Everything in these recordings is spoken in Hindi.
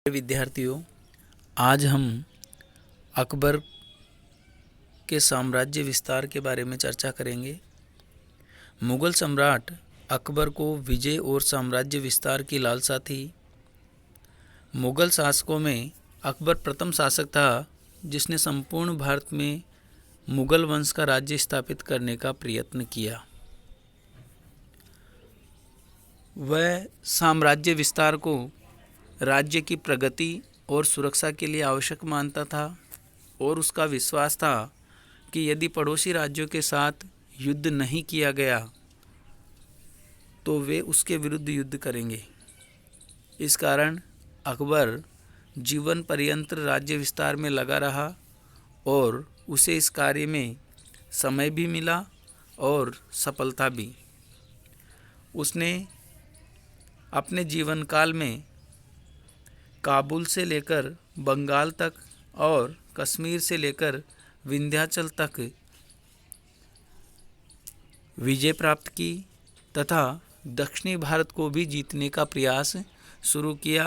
विद्यार्थियों, आज हम अकबर के साम्राज्य विस्तार के बारे में चर्चा करेंगे। मुगल सम्राट अकबर को विजय और साम्राज्य विस्तार की लालसा थी। मुगल शासकों में अकबर प्रथम शासक था जिसने संपूर्ण भारत में मुगल वंश का राज्य स्थापित करने का प्रयत्न किया। वह साम्राज्य विस्तार को राज्य की प्रगति और सुरक्षा के लिए आवश्यक मानता था और उसका विश्वास था कि यदि पड़ोसी राज्यों के साथ युद्ध नहीं किया गया तो वे उसके विरुद्ध युद्ध करेंगे। इस कारण अकबर जीवन पर्यंत राज्य विस्तार में लगा रहा और उसे इस कार्य में समय भी मिला और सफलता भी। उसने अपने जीवन काल में काबुल से लेकर बंगाल तक और कश्मीर से लेकर विंध्याचल तक विजय प्राप्त की तथा दक्षिणी भारत को भी जीतने का प्रयास शुरू किया,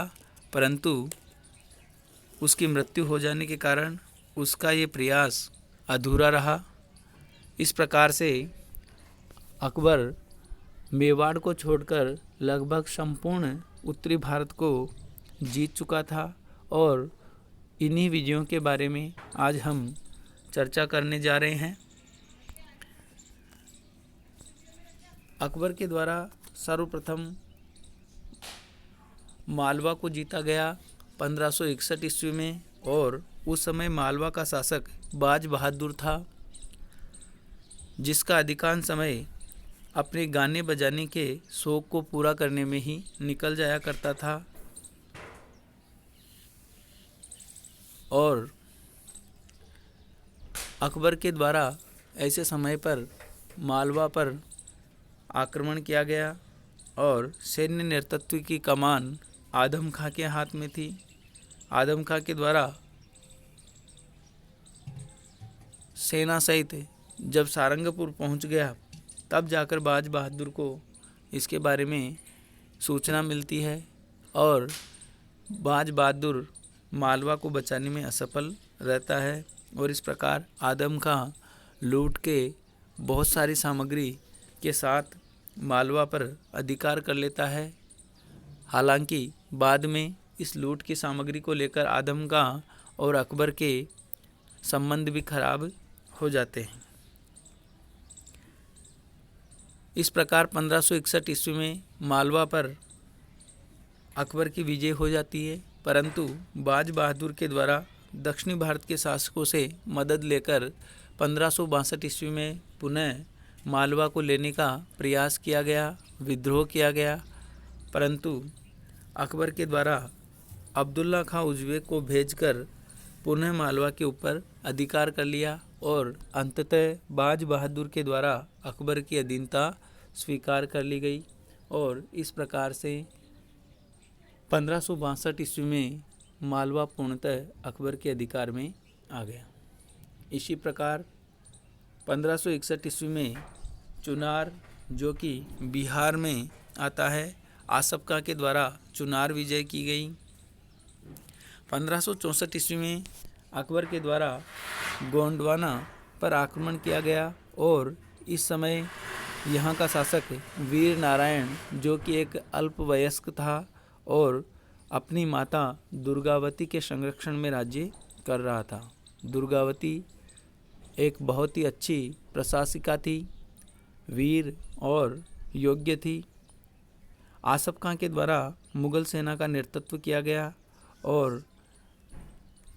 परंतु उसकी मृत्यु हो जाने के कारण उसका ये प्रयास अधूरा रहा। इस प्रकार से अकबर मेवाड़ को छोड़कर लगभग संपूर्ण उत्तरी भारत को जीत चुका था और इन्हीं विजयों के बारे में आज हम चर्चा करने जा रहे हैं। अकबर के द्वारा सर्वप्रथम मालवा को जीता गया 1561 ईस्वी में और उस समय मालवा का शासक बाज बहादुर था, जिसका अधिकांश समय अपने गाने बजाने के शौक को पूरा करने में ही निकल जाया करता था और अकबर के द्वारा ऐसे समय पर मालवा पर आक्रमण किया गया और सैन्य नेतृत्व की कमान आदम खां के हाथ में थी। आदम खां के द्वारा सेना सहित जब सारंगपुर पहुंच गया तब जाकर बाज बहादुर को इसके बारे में सूचना मिलती है और बाज बहादुर मालवा को बचाने में असफल रहता है और इस प्रकार आदम खां लूट के बहुत सारी सामग्री के साथ मालवा पर अधिकार कर लेता है। हालांकि बाद में इस लूट की सामग्री को लेकर आदम खां और अकबर के संबंध भी खराब हो जाते हैं। इस प्रकार 1561 ईस्वी में मालवा पर अकबर की विजय हो जाती है, परंतु बाज बहादुर के द्वारा दक्षिणी भारत के शासकों से मदद लेकर 1562 ईस्वी में पुनः मालवा को लेने का प्रयास किया गया, विद्रोह किया गया, परंतु अकबर के द्वारा अब्दुल्ला खां उज़्बेक को भेजकर पुनः मालवा के ऊपर अधिकार कर लिया और अंततः बाज बहादुर के द्वारा अकबर की अधीनता स्वीकार कर ली गई और इस प्रकार से 1562 ईस्वी में मालवा पूर्णतः अकबर के अधिकार में आ गया। इसी प्रकार 1561 ईस्वी में चुनार, जो कि बिहार में आता है, आसफ खां के द्वारा चुनार विजय की गई। 1564 ईस्वी में अकबर के द्वारा गोंडवाना पर आक्रमण किया गया और इस समय यहाँ का शासक वीर नारायण, जो कि एक अल्पवयस्क था और अपनी माता दुर्गावती के संरक्षण में राज्य कर रहा था। दुर्गावती एक बहुत ही अच्छी प्रशासिका थी, वीर और योग्य थी। आसफ खां के द्वारा मुगल सेना का नेतृत्व किया गया और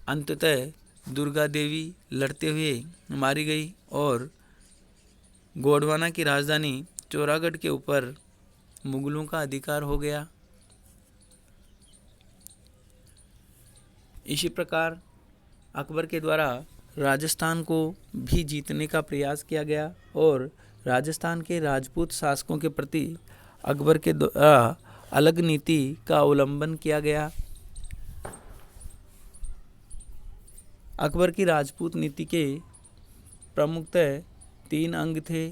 अंततः दुर्गा देवी लड़ते हुए मारी गई और गोंडवाना की राजधानी चौरागढ़ के ऊपर मुगलों का अधिकार हो गया। इसी प्रकार अकबर के द्वारा राजस्थान को भी जीतने का प्रयास किया गया और राजस्थान के राजपूत शासकों के प्रति अकबर के द्वारा अलग नीति का अवलंबन किया गया। अकबर की राजपूत नीति के प्रमुखतः 3 अंग थे,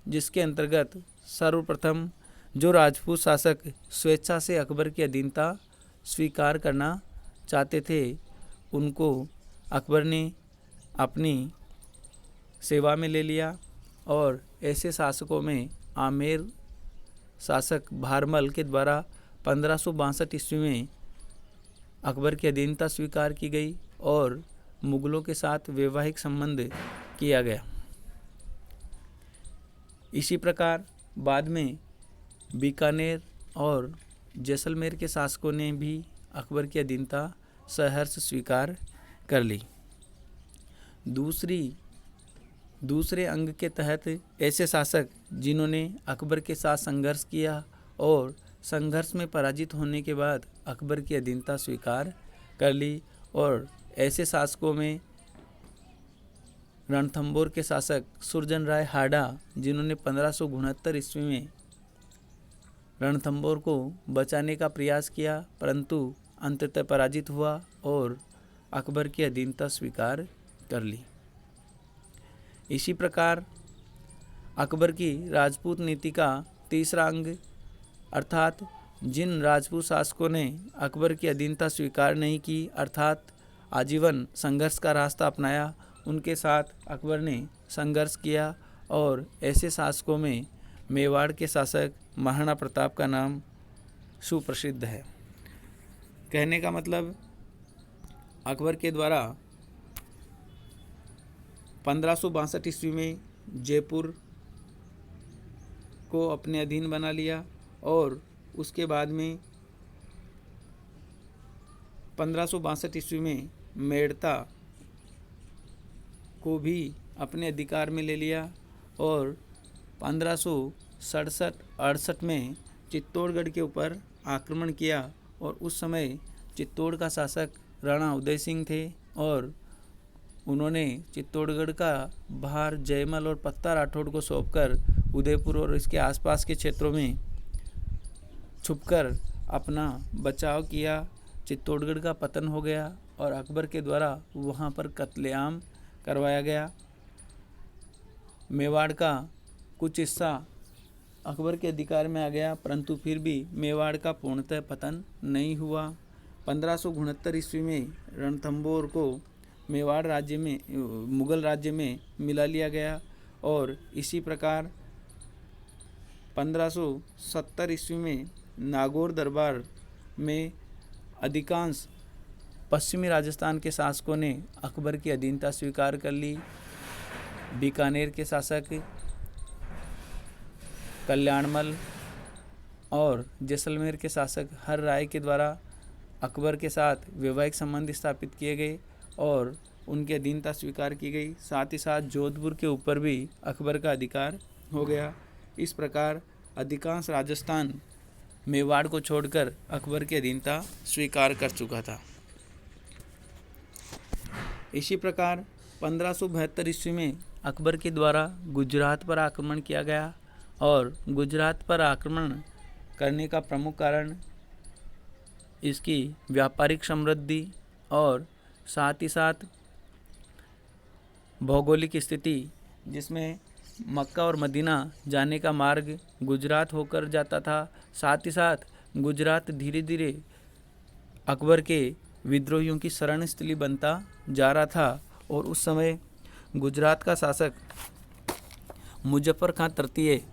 जिसके अंतर्गत सर्वप्रथम जो राजपूत शासक स्वेच्छा से अकबर की अधीनता स्वीकार करना चाहते थे उनको अकबर ने अपनी सेवा में ले लिया। और ऐसे शासकों में आमेर शासक भारमल के द्वारा 1562 ईस्वी में अकबर की अधीनता स्वीकार की गई और मुगलों के साथ वैवाहिक संबंध किया गया। इसी प्रकार बाद में बीकानेर और जैसलमेर के शासकों ने भी अकबर की अधीनता सहर्ष स्वीकार कर ली। दूसरे अंग के तहत ऐसे शासक जिन्होंने अकबर के साथ संघर्ष किया और संघर्ष में पराजित होने के बाद अकबर की अधीनता स्वीकार कर ली, और ऐसे शासकों में रणथंभौर के शासक सुरजन राय हाडा, जिन्होंने 1569 ईस्वी में रणथंभौर को बचाने का प्रयास किया परंतु अंततः पराजित हुआ और अकबर की अधीनता स्वीकार कर ली। इसी प्रकार अकबर की राजपूत नीति का तीसरा अंग अर्थात जिन राजपूत शासकों ने अकबर की अधीनता स्वीकार नहीं की अर्थात आजीवन संघर्ष का रास्ता अपनाया, उनके साथ अकबर ने संघर्ष किया। और ऐसे शासकों में मेवाड़ के शासक महाराणा प्रताप का नाम सुप्रसिद्ध है। कहने का मतलब अकबर के द्वारा 1562 ईस्वी में जयपुर को अपने अधीन बना लिया और उसके बाद में 1562 ईस्वी में मेड़ता को भी अपने अधिकार में ले लिया और 1567-68 में चित्तौड़गढ़ के ऊपर आक्रमण किया। और उस समय चित्तौड़ का शासक राणा उदय सिंह थे और उन्होंने चित्तौड़गढ़ का भार जयमल और पत्ता राठौड़ को सौंपकर उदयपुर और इसके आसपास के क्षेत्रों में छुपकर अपना बचाव किया। चित्तौड़गढ़ का पतन हो गया और अकबर के द्वारा वहां पर कत्लेआम करवाया गया। मेवाड़ का कुछ हिस्सा अकबर के अधिकार में आ गया परंतु फिर भी मेवाड़ का पूर्णतः पतन नहीं हुआ। 1569 ईस्वी में रणथंभौर को मेवाड़ राज्य में मुगल राज्य में मिला लिया गया और इसी प्रकार 1570 ईस्वी में नागौर दरबार में अधिकांश पश्चिमी राजस्थान के शासकों ने अकबर की अधीनता स्वीकार कर ली। बीकानेर के शासक कल्याणमल और जैसलमेर के शासक हर राय के द्वारा अकबर के साथ वैवाहिक संबंध स्थापित किए गए और उनकी अधीनता स्वीकार की गई। साथ ही साथ जोधपुर के ऊपर भी अकबर का अधिकार हो गया। इस प्रकार अधिकांश राजस्थान मेवाड़ को छोड़कर अकबर की अधीनता स्वीकार कर चुका था। इसी प्रकार 1572 ईस्वी में अकबर के द्वारा गुजरात पर आक्रमण किया गया और गुजरात पर आक्रमण करने का प्रमुख कारण इसकी व्यापारिक समृद्धि और साथ ही साथ भौगोलिक स्थिति, जिसमें मक्का और मदीना जाने का मार्ग गुजरात होकर जाता था। साथ ही साथ गुजरात धीरे धीरे अकबर के विद्रोहियों की शरण स्थली बनता जा रहा था और उस समय गुजरात का शासक मुजफ्फर खां तृतीय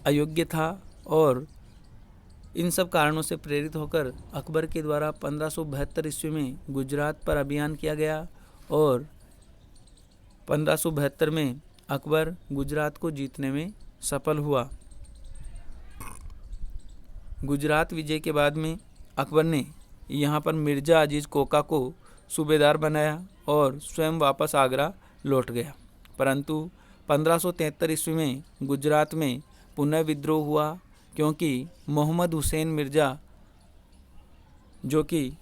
अयोग्य था और इन सब कारणों से प्रेरित होकर अकबर के द्वारा 1572 ईस्वी में गुजरात पर अभियान किया गया और 1572 में अकबर गुजरात को जीतने में सफल हुआ। गुजरात विजय के बाद में अकबर ने यहाँ पर मिर्ज़ा अजीज़ कोका को सूबेदार बनाया और स्वयं वापस आगरा लौट गया। परंतु 1573 ईस्वी में गुजरात में पुनः विद्रोह हुआ क्योंकि मोहम्मद हुसैन मिर्ज़ा, जो कि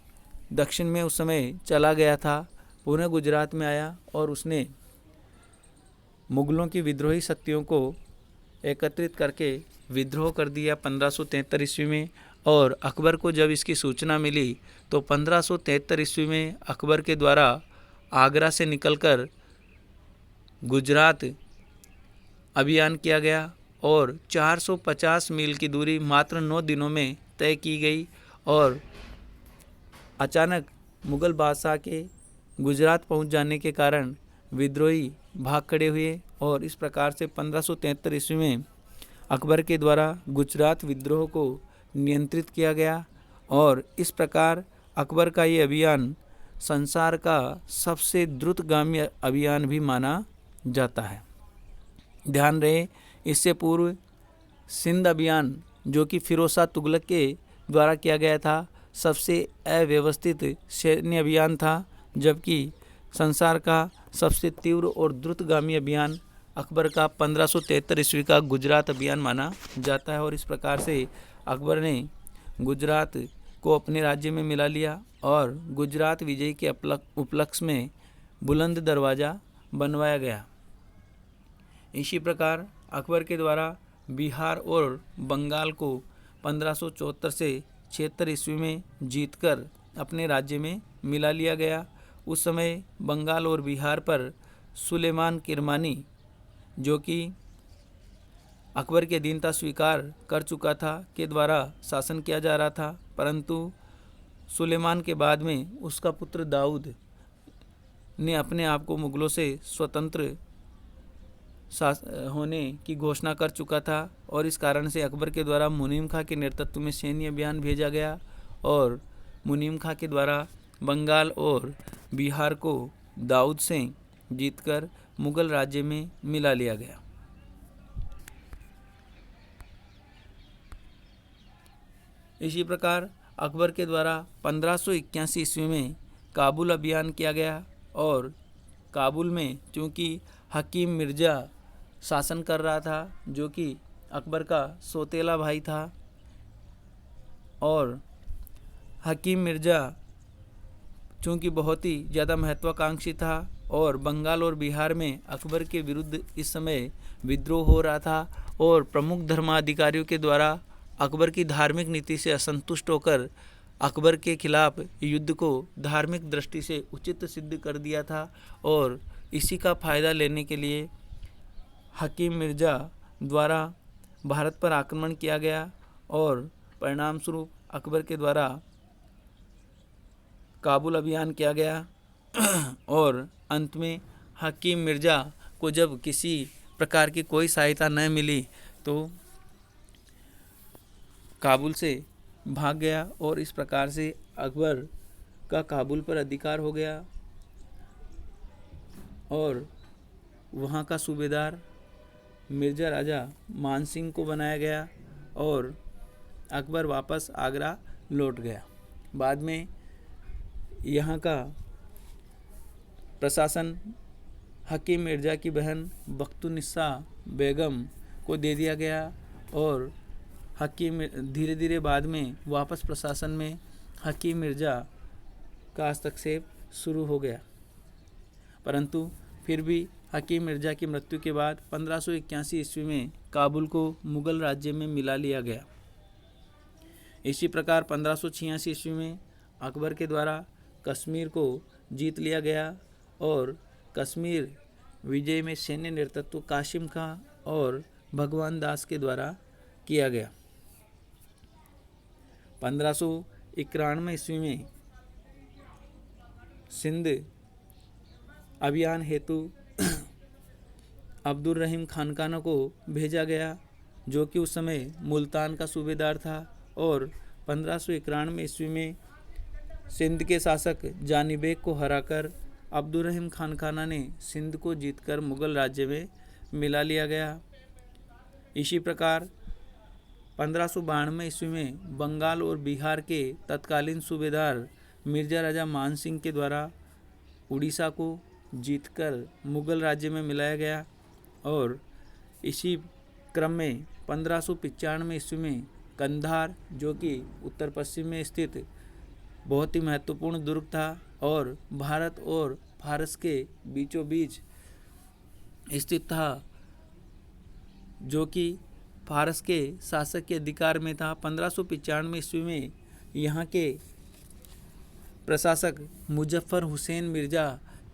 दक्षिण में उस समय चला गया था, पुनः गुजरात में आया और उसने मुगलों की विद्रोही शक्तियों को एकत्रित करके विद्रोह कर दिया 1573 ईस्वी में। और अकबर को जब इसकी सूचना मिली तो 1573 ईस्वी में अकबर के द्वारा आगरा से निकलकर गुजरात अभियान किया गया और 450 मील की दूरी मात्र 9 दिनों में तय की गई और अचानक मुग़ल बादशाह के गुजरात पहुंच जाने के कारण विद्रोही भाग खड़े हुए और इस प्रकार से 1573 ईस्वी में अकबर के द्वारा गुजरात विद्रोह को नियंत्रित किया गया और इस प्रकार अकबर का ये अभियान संसार का सबसे द्रुतगामी अभियान भी माना जाता है। ध्यान रहे, इससे पूर्व सिंध अभियान जो कि फिरोज शाह तुगलक के द्वारा किया गया था सबसे अव्यवस्थित सैन्य अभियान था, जबकि संसार का सबसे तीव्र और द्रुतगामी अभियान अकबर का 1573 ईस्वी का गुजरात अभियान माना जाता है। और इस प्रकार से अकबर ने गुजरात को अपने राज्य में मिला लिया और गुजरात विजय के उपलक्ष्य में बुलंद दरवाज़ा बनवाया गया। इसी प्रकार अकबर के द्वारा बिहार और बंगाल को 1574 से 76 ईस्वी में जीतकर अपने राज्य में मिला लिया गया। उस समय बंगाल और बिहार पर सुलेमान किरमानी जो कि अकबर की अधीनता स्वीकार कर चुका था के द्वारा शासन किया जा रहा था, परंतु सुलेमान के बाद में उसका पुत्र दाऊद ने अपने आप को मुगलों से स्वतंत्र होने की घोषणा कर चुका था और इस कारण से अकबर के द्वारा मुनीम खां के नेतृत्व में सैन्य अभियान भेजा गया और मुनीम खां के द्वारा बंगाल और बिहार को दाऊद से जीतकर मुगल राज्य में मिला लिया गया। इसी प्रकार अकबर के द्वारा 1581 ईस्वी में काबुल अभियान किया गया और काबुल में चूँकि हकीम मिर्ज़ा शासन कर रहा था जो कि अकबर का सौतेला भाई था और हकीम मिर्ज़ा चूँकि बहुत ही ज़्यादा महत्वाकांक्षी था और बंगाल और बिहार में अकबर के विरुद्ध इस समय विद्रोह हो रहा था और प्रमुख धर्माधिकारियों के द्वारा अकबर की धार्मिक नीति से असंतुष्ट होकर अकबर के खिलाफ युद्ध को धार्मिक दृष्टि से उचित सिद्ध कर दिया था और इसी का फ़ायदा लेने के लिए हकीम मिर्ज़ा द्वारा भारत पर आक्रमण किया गया और परिणाम स्वरूप अकबर के द्वारा काबुल अभियान किया गया और अंत में हकीम मिर्ज़ा को जब किसी प्रकार की कोई सहायता न मिली तो काबुल से भाग गया और इस प्रकार से अकबर का काबुल पर अधिकार हो गया और वहाँ का सूबेदार मिर्ज़ा राजा मान सिंह को बनाया गया और अकबर वापस आगरा लौट गया। बाद में यहाँ का प्रशासन हकीम मिर्ज़ा की बहन बख्तुन्निसा बेगम को दे दिया गया और हकीम धीरे धीरे बाद में वापस प्रशासन में हकीम मिर्ज़ा का हस्तक्षेप शुरू हो गया, परंतु फिर भी हकीम मिर्ज़ा की मृत्यु के बाद 1581 ईस्वी में काबुल को मुग़ल राज्य में मिला लिया गया। इसी प्रकार 1586 ईस्वी में अकबर के द्वारा कश्मीर को जीत लिया गया और कश्मीर विजय में सैन्य नेतृत्व कासिम खां और भगवान दास के द्वारा किया गया। 1591 ईस्वी में सिंध अभियान हेतु अब्दुल रहीम खानकाना को भेजा गया जो कि उस समय मुल्तान का सूबेदार था और 1591 ईस्वी में सिंध के शासक जानी बेग को हराकर अब्दुल रहीम खानकाना ने सिंध को जीतकर मुग़ल राज्य में मिला लिया गया। इसी प्रकार 1592 ईस्वी में बंगाल और बिहार के तत्कालीन सूबेदार मिर्ज़ा राजा मान सिंह के द्वारा उड़ीसा को जीतकर मुग़ल राज्य में मिलाया गया और इसी क्रम में 1595 ईस्वी में कंधार जो कि उत्तर पश्चिम में स्थित बहुत ही महत्वपूर्ण दुर्ग था और भारत और फारस के बीचों बीच स्थित था जो कि फारस के शासक के अधिकार में था। 1595 ईस्वी में यहाँ के प्रशासक मुजफ्फर हुसैन मिर्ज़ा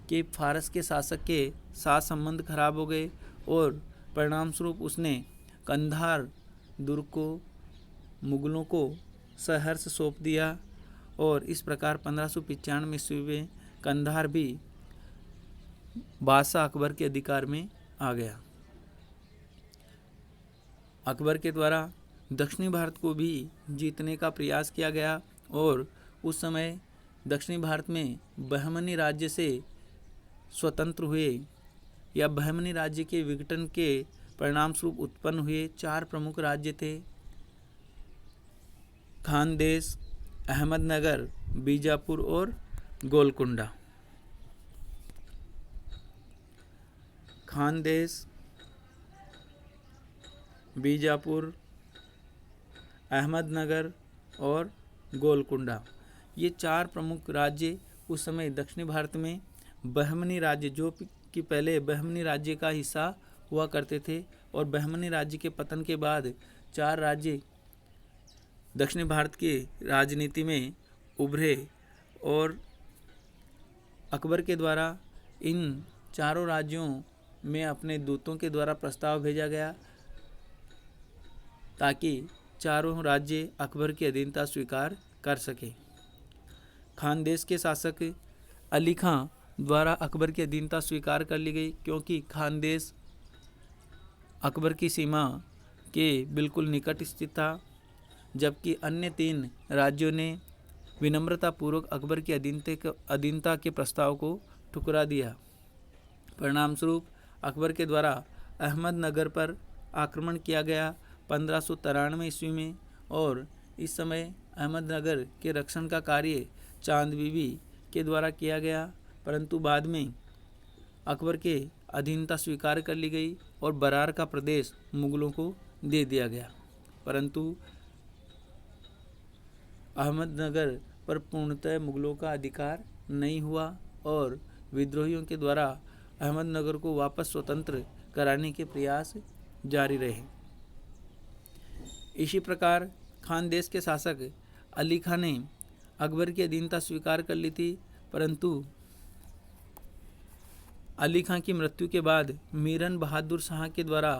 के फारस के शासक के साथ संबंध खराब हो गए और परिणाम स्वरूप उसने कंधार दुर्ग को मुग़लों को सहर्ष सौंप दिया और इस प्रकार 1595 ईस्वी में कंधार भी बादशाह अकबर के अधिकार में आ गया। अकबर के द्वारा दक्षिणी भारत को भी जीतने का प्रयास किया गया और उस समय दक्षिणी भारत में बहमनी राज्य से स्वतंत्र हुए या बहमनी राज्य के विघटन के परिणाम स्वरूप उत्पन्न हुए 4 प्रमुख राज्य थे: खानदेश, अहमदनगर, बीजापुर और गोलकुंडा। खानदेश, बीजापुर, अहमदनगर और गोलकुंडा, ये 4 प्रमुख राज्य उस समय दक्षिणी भारत में बहमनी राज्य, जो कि पहले बहमनी राज्य का हिस्सा हुआ करते थे, और बहमनी राज्य के पतन के बाद 4 राज्य दक्षिणी भारत के राजनीति में उभरे और अकबर के द्वारा इन चारों राज्यों में अपने दूतों के द्वारा प्रस्ताव भेजा गया ताकि चारों राज्य अकबर की अधीनता स्वीकार कर सके। खानदेश के शासक अली खां द्वारा अकबर की अधीनता स्वीकार कर ली गई, क्योंकि खानदेश अकबर की सीमा के बिल्कुल निकट स्थित था, जबकि अन्य 3 राज्यों ने विनम्रतापूर्वक अकबर की अधीनता के प्रस्ताव को ठुकरा दिया। परिणाम स्वरूप अकबर के द्वारा अहमदनगर पर आक्रमण किया गया 1593 ईस्वी में, और इस समय अहमदनगर के रक्षण का कार्य चांद बीबी के द्वारा किया गया, परंतु बाद में अकबर के अधीनता स्वीकार कर ली गई और बरार का प्रदेश मुगलों को दे दिया गया। परंतु अहमदनगर पर पूर्णतः मुगलों का अधिकार नहीं हुआ और विद्रोहियों के द्वारा अहमदनगर को वापस स्वतंत्र कराने के प्रयास जारी रहे। इसी प्रकार खानदेश के शासक अली खां ने अकबर की अधीनता स्वीकार कर ली थी, परंतु अली खां की मृत्यु के बाद मीरन बहादुर शाह के द्वारा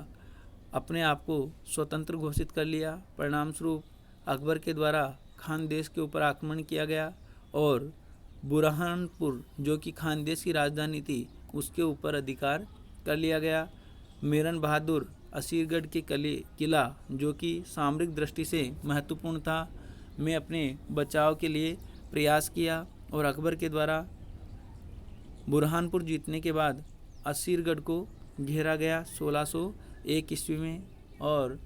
अपने आप को स्वतंत्र घोषित कर लिया। परिणाम स्वरूप अकबर के द्वारा खानदेश के ऊपर आक्रमण किया गया और बुरहानपुर, जो कि खानदेश की राजधानी थी, उसके ऊपर अधिकार कर लिया गया। मीरन बहादुर असीरगढ़ के किला, जो कि सामरिक दृष्टि से महत्वपूर्ण था, में अपने बचाव के लिए प्रयास किया और अकबर के द्वारा बुरहानपुर जीतने के बाद असीरगढ़ को घेरा गया 1601 ईस्वी में। और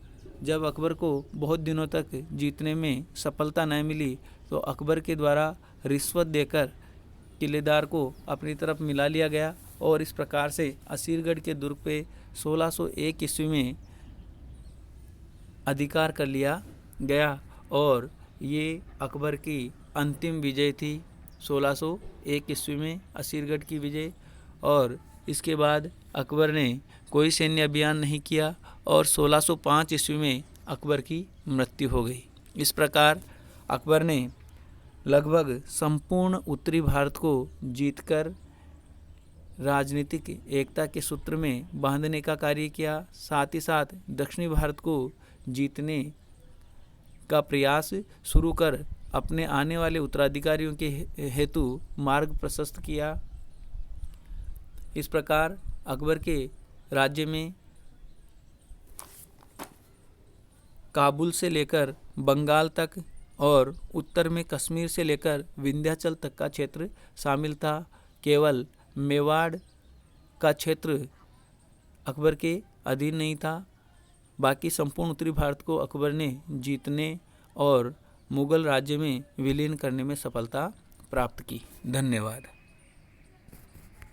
जब अकबर को बहुत दिनों तक जीतने में सफलता न मिली तो अकबर के द्वारा रिश्वत देकर किलेदार को अपनी तरफ मिला लिया गया और इस प्रकार से असीरगढ़ के दुर्ग पे 1601 ईस्वी में अधिकार कर लिया गया और ये अकबर की अंतिम विजय थी 1601 ईस्वी में, असीरगढ़ की विजय। और इसके बाद अकबर ने कोई सैन्य अभियान नहीं किया और 1605 ईस्वी में अकबर की मृत्यु हो गई। इस प्रकार अकबर ने लगभग संपूर्ण उत्तरी भारत को जीतकर राजनीतिक एकता के सूत्र में बांधने का कार्य किया, साथ ही साथ दक्षिणी भारत को जीतने का प्रयास शुरू कर अपने आने वाले उत्तराधिकारियों के हेतु मार्ग प्रशस्त किया। इस प्रकार अकबर के राज्य में काबुल से लेकर बंगाल तक और उत्तर में कश्मीर से लेकर विंध्याचल तक का क्षेत्र शामिल था। केवल मेवाड़ का क्षेत्र अकबर के अधीन नहीं था। बाकी संपूर्ण उत्तरी भारत को अकबर ने जीतने और मुगल राज्य में विलीन करने में सफलता प्राप्त की। धन्यवाद।